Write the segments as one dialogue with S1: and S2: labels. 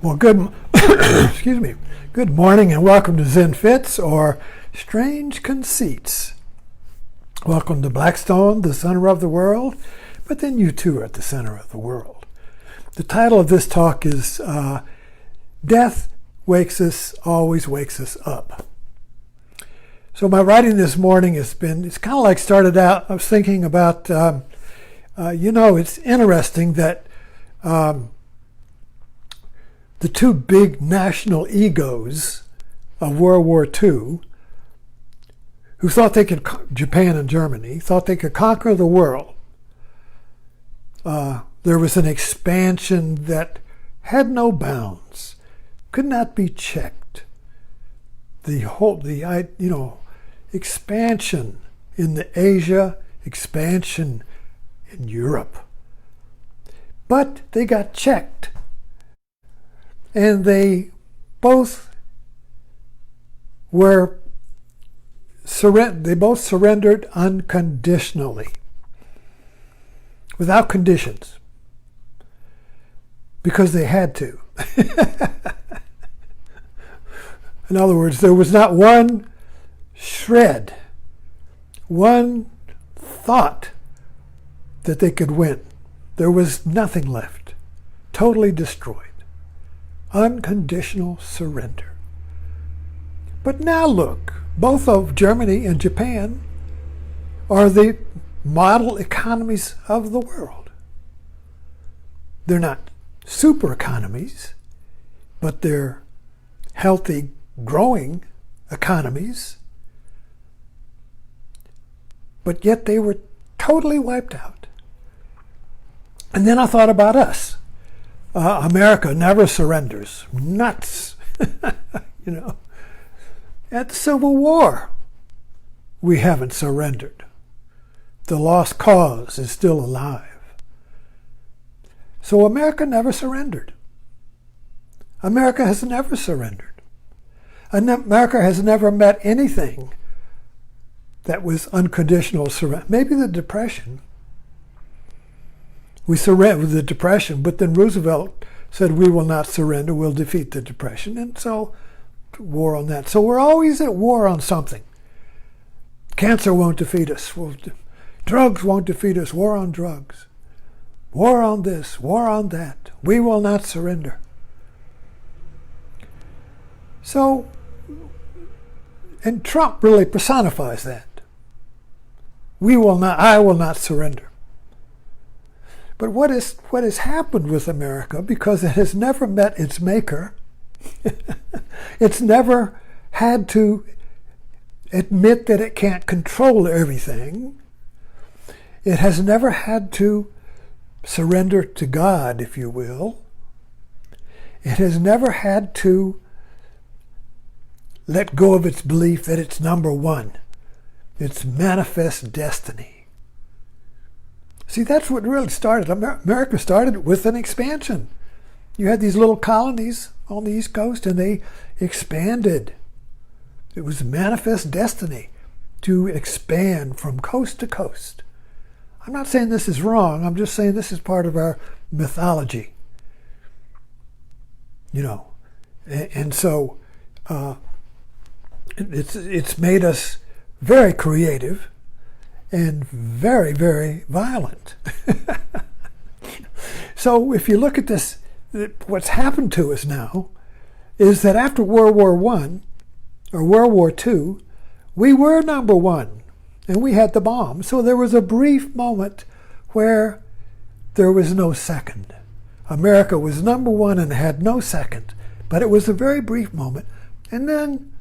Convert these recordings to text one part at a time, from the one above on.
S1: Well, excuse me. Good morning and welcome to Zen Fits or Strange Conceits. Welcome to Blackstone, the center of the world, but then you too are at the center of the world. The title of this talk is Death Always Wakes Us Up. So my writing this morning it's kind of like started out, I was thinking about, it's interesting that the two big national egos of World War II, who thought they could, Japan and Germany, thought they could conquer the world. There was an expansion that had no bounds, could not be checked. Expansion in Asia, expansion in Europe. But they got checked. And they both surrendered unconditionally, without conditions, because they had to. In other words, there was not one shred, one thought that they could win. There was nothing left, totally destroyed. Unconditional surrender. But now look, both of Germany and Japan are the model economies of the world. They're not super economies, but they're healthy, growing economies. But yet they were totally wiped out. And then I thought about us. America never surrenders. Nuts. At the Civil War, we haven't surrendered. The lost cause is still alive. So America never surrendered. America has never surrendered. America has never met anything that was unconditional surrender. Maybe the Depression. We surrendered with the Depression, but then Roosevelt said, we will not surrender, we'll defeat the Depression. And so, war on that. So we're always at war on something. Cancer won't defeat us. Drugs won't defeat us. War on drugs. War on this, war on that. We will not surrender. So, and Trump really personifies that. I will not surrender. But what has happened with America, because it has never met its maker, it's never had to admit that it can't control everything. It has never had to surrender to God, if you will. It has never had to let go of its belief that it's number one, its manifest destiny. See, that's what really started. America started with an expansion. You had these little colonies on the East Coast, and they expanded. It was manifest destiny to expand from coast to coast. I'm not saying this is wrong. I'm just saying this is part of our mythology. And so it's made us very creative and very, very violent. So if you look at this, what's happened to us now is that after World War I or World War II, we were number one and we had the bomb. So there was a brief moment where there was no second. America was number one and had no second, but it was a very brief moment. And then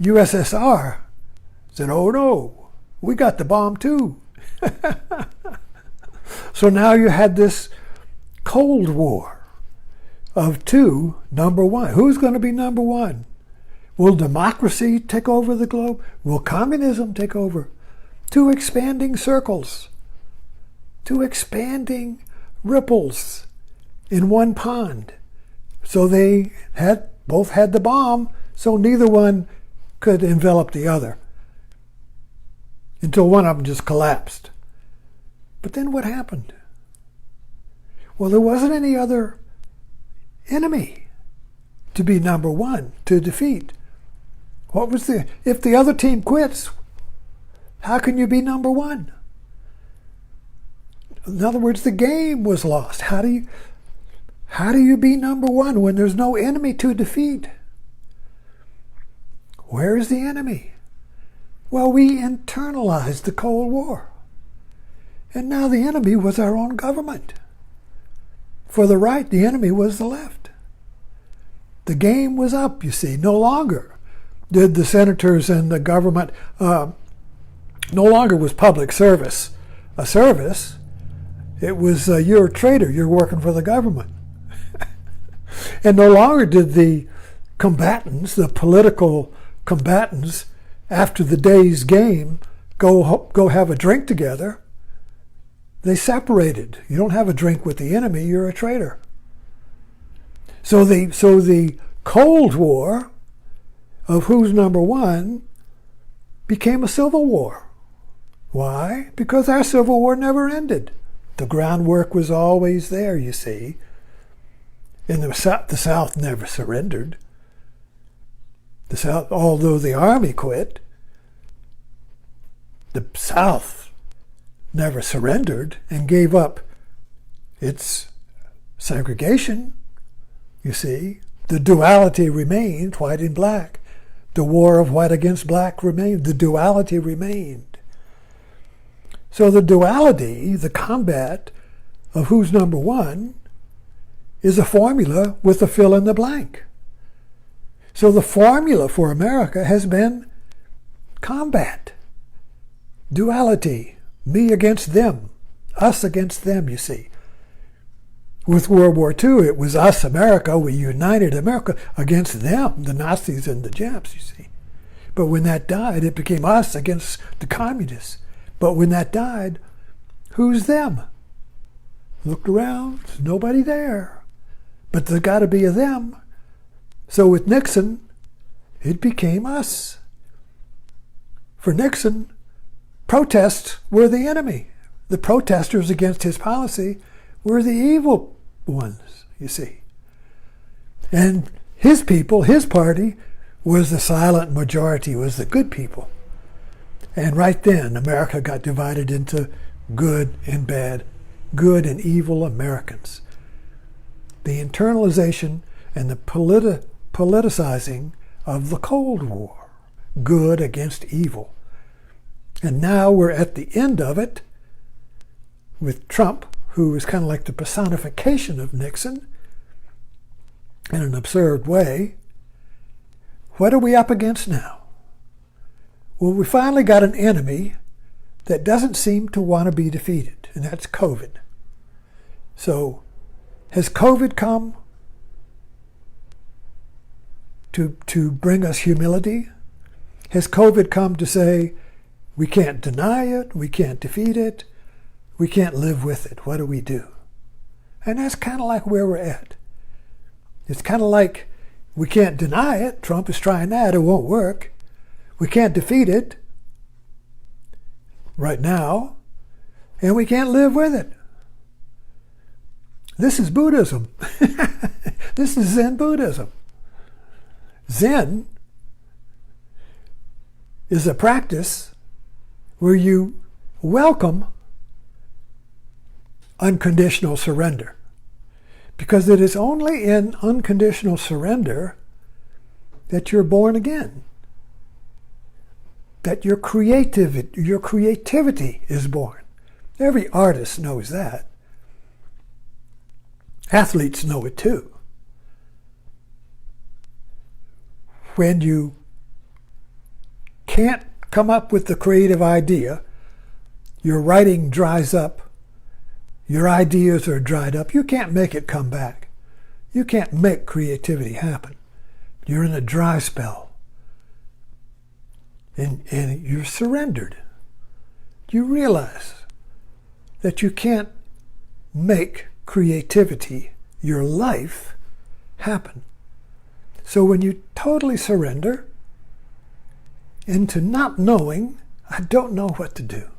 S1: USSR said, oh no, we got the bomb too. So now you had this Cold War of two number one. Who's going to be number one? Will democracy take over the globe? Will communism take over? Two expanding circles. Two expanding ripples in one pond. So they both had the bomb, so neither one could envelop the other, until one of them just collapsed. But then what happened? Well, there wasn't any other enemy. to be number one, to defeat. If the other team quits, how can you be number one? In other words, the game was lost. How do you be number one when there's no enemy to defeat? Where is the enemy? Well, we internalized the Cold War. And now the enemy was our own government. For the right, the enemy was the left. The game was up, you see. No longer did the senators and the government, no longer was public service a service. It was, you're a traitor, you're working for the government. And no longer did the combatants, the political combatants, after the day's game, go have a drink together. They separated. You don't have a drink with the enemy, you're a traitor. So the Cold War of who's number one became a civil war. Why? Because our civil war never ended. The groundwork was always there, you see. And the South never surrendered. The South, although the Army quit, the South never surrendered and gave up its segregation, you see. The duality remained, white and black. The war of white against black remained. The duality remained. So the duality, the combat of who's number one, is a formula with a fill in the blank. So the formula for America has been combat, duality, me against them, us against them, you see. With World War II, it was us, America, we united America against them, the Nazis and the Japs, you see. But when that died, it became us against the communists. But when that died, who's them? Looked around, there's nobody there. But there's got to be a them. So with Nixon, it became us. For Nixon, protests were the enemy. The protesters against his policy were the evil ones, you see. And his people, his party, was the silent majority, was the good people. And right then, America got divided into good and bad, good and evil Americans. The internalization and the politicizing of the Cold War, good against evil. And now we're at the end of it with Trump, who is kind of like the personification of Nixon in an absurd way. What are we up against now? Well, we finally got an enemy that doesn't seem to want to be defeated, and that's COVID. So, has COVID come to bring us humility? Has COVID come to say, we can't deny it, we can't defeat it, we can't live with it? What do we do? And that's kind of like where we're at. It's kind of like we can't deny it. Trump is trying that. It won't work. We can't defeat it right now, and we can't live with it. This is Buddhism. This is Zen Buddhism. Zen is a practice where you welcome unconditional surrender. Because it is only in unconditional surrender that you're born again. That your creativity is born. Every artist knows that. Athletes know it too. When you can't come up with the creative idea, your writing dries up, your ideas are dried up, you can't make it come back. You can't make creativity happen. You're in a dry spell. And you're surrendered. You realize that you can't make creativity, your life, happen. So when you totally surrender into not knowing, I don't know what to do.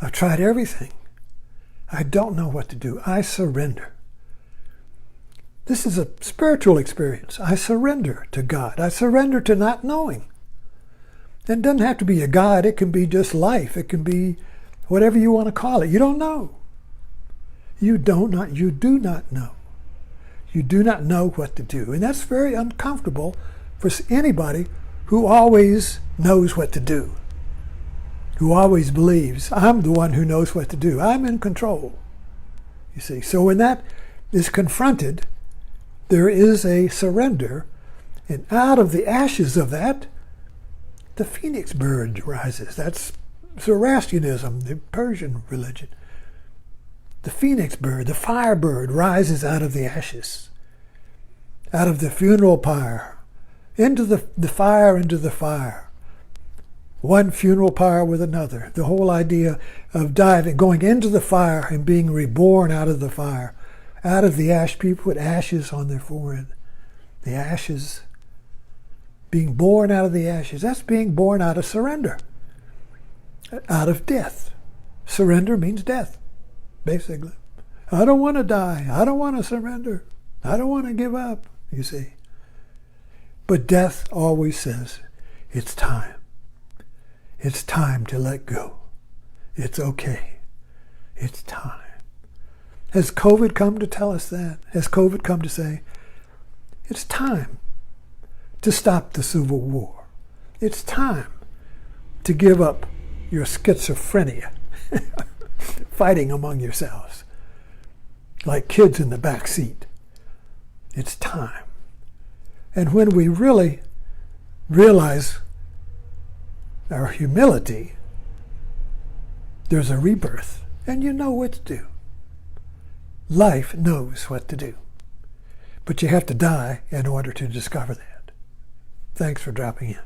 S1: I've tried everything. I don't know what to do. I surrender. This is a spiritual experience. I surrender to God. I surrender to not knowing. It doesn't have to be a God. It can be just life. It can be whatever you want to call it. You don't know. You do not know. You do not know what to do. And that's very uncomfortable for anybody who always knows what to do, who always believes, I'm the one who knows what to do. I'm in control. You see, so when that is confronted, there is a surrender, and out of the ashes of that, the phoenix bird rises. That's Zoroastrianism, the Persian religion. The phoenix bird, the firebird, rises out of the ashes, out of the funeral pyre, into the fire, into the fire. One funeral pyre with another. The whole idea of diving, going into the fire and being reborn out of the fire. Out of the ash, people put ashes on their forehead. The ashes, being born out of the ashes. That's being born out of surrender, out of death. Surrender means death, basically. I don't want to die. I don't want to surrender. I don't want to give up, you see. But death always says, it's time. It's time to let go. It's okay. It's time. Has COVID come to tell us that? Has COVID come to say, it's time to stop the civil war. It's time to give up your schizophrenia, fighting among yourselves, like kids in the back seat. It's time. And when we really realize our humility, there's a rebirth, and you know what to do. Life knows what to do. But you have to die in order to discover that. Thanks for dropping in.